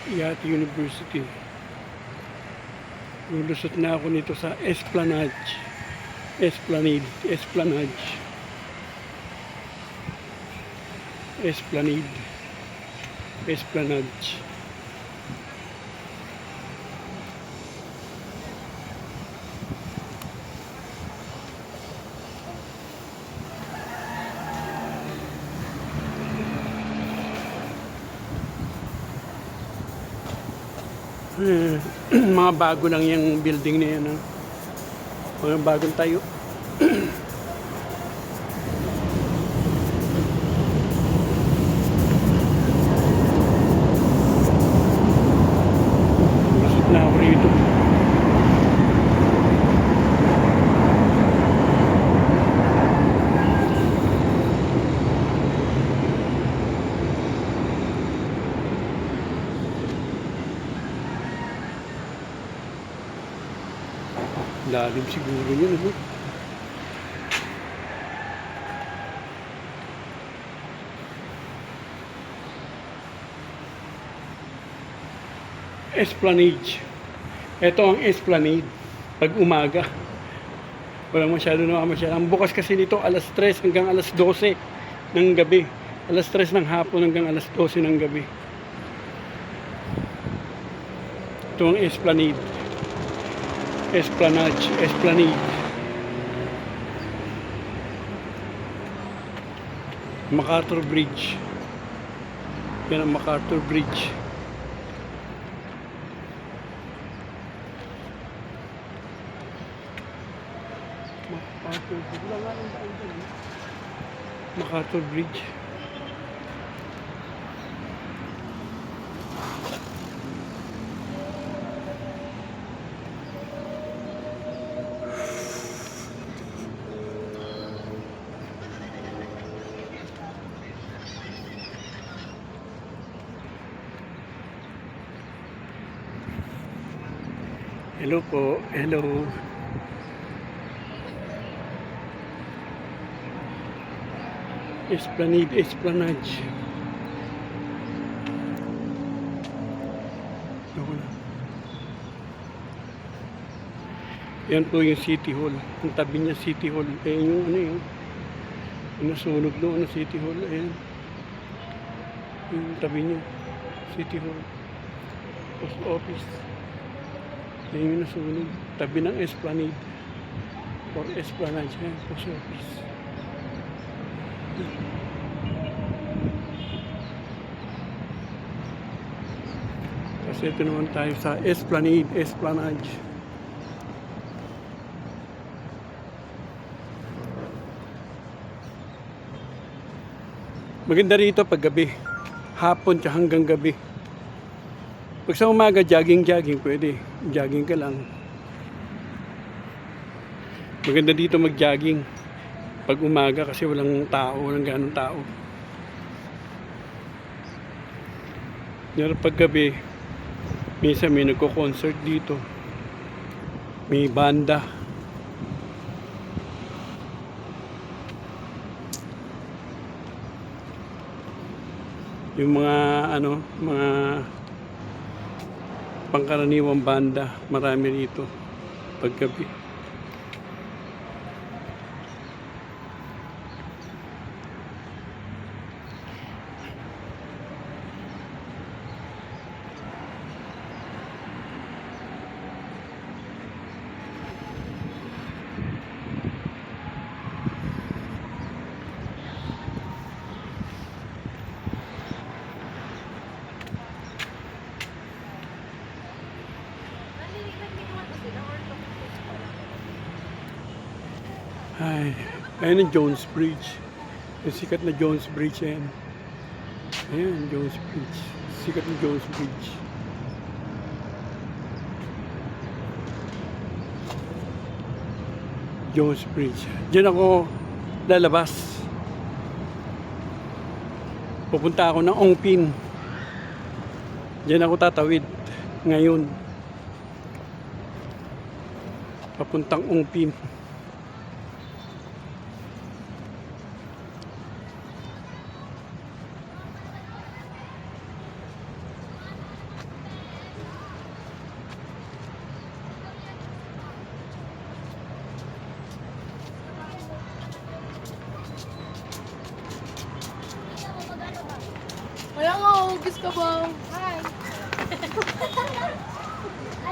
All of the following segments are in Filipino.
Yat University. Lulusot na ako nito sa Esplanade. Esplanade. Esplanade. Esplanade. Esplanade. Mga bago lang yung building na yan. Mga bagong tayo. Lusot na ako rito. Lalim siguro yun, ano? Esplanade. Ito ang Esplanade. Pag umaga. Walang masyado na masyado. Ang bukas kasi nito alas 3 hanggang alas 12 ng gabi. Alas 3 ng hapon hanggang alas 12 ng gabi. Ito ang Esplanade. Esplanade, Esplanade. MacArthur Bridge. Yan ang MacArthur Bridge. MacArthur Bridge. Hello po, hello. Esplanade, Esplanade. Yan po yung City Hall. Ang tabi niya City Hall. Ayan yung ano yun. Yung nasunog doon na City Hall. Ayan. Yung tabi niya. City Hall. Post Office. Ayan yung nasunog. Tabi ng Esplanade. Or Esplanade. Ayan, Post Office. Kasi ito naman tayo sa Esplanade. Esplanade. Maganda rito pag gabi. Hapon tsaka hanggang gabi. Pag sa umaga, jogging pwede. Jogging ka lang. Maganda dito mag-jogging. Pag umaga kasi walang tao, walang ganong tao. Pero pag gabi, minsan may nagko-concert dito. May banda. Yung mga mga pangkaraniwang banda, marami rito paggabi. Ay, ayun ang Jones Bridge. Yung sikat na Jones Bridge yan. Ayan, Jones Bridge. Sikat na Jones Bridge. Jones Bridge. Diyan ako lalabas. Pupunta ako ng Ongpin. Diyan ako tatawid ngayon. Papuntang Ongpin. Kiss ka ba? Hi.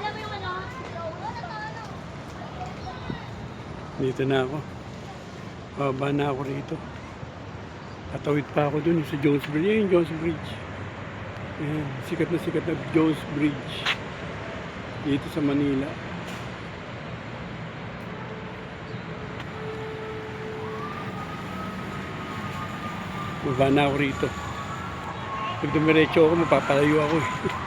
Alam mo yung ano? Dito na ako. Bababa na ako rito. Tatawid pa ako dun sa Jones Bridge. Ayun, Jones Bridge. Ayan, sikat na Jones Bridge. Dito sa Manila. Baba na ako rito. Pag dumiretso ako, mapapalayo ako eh.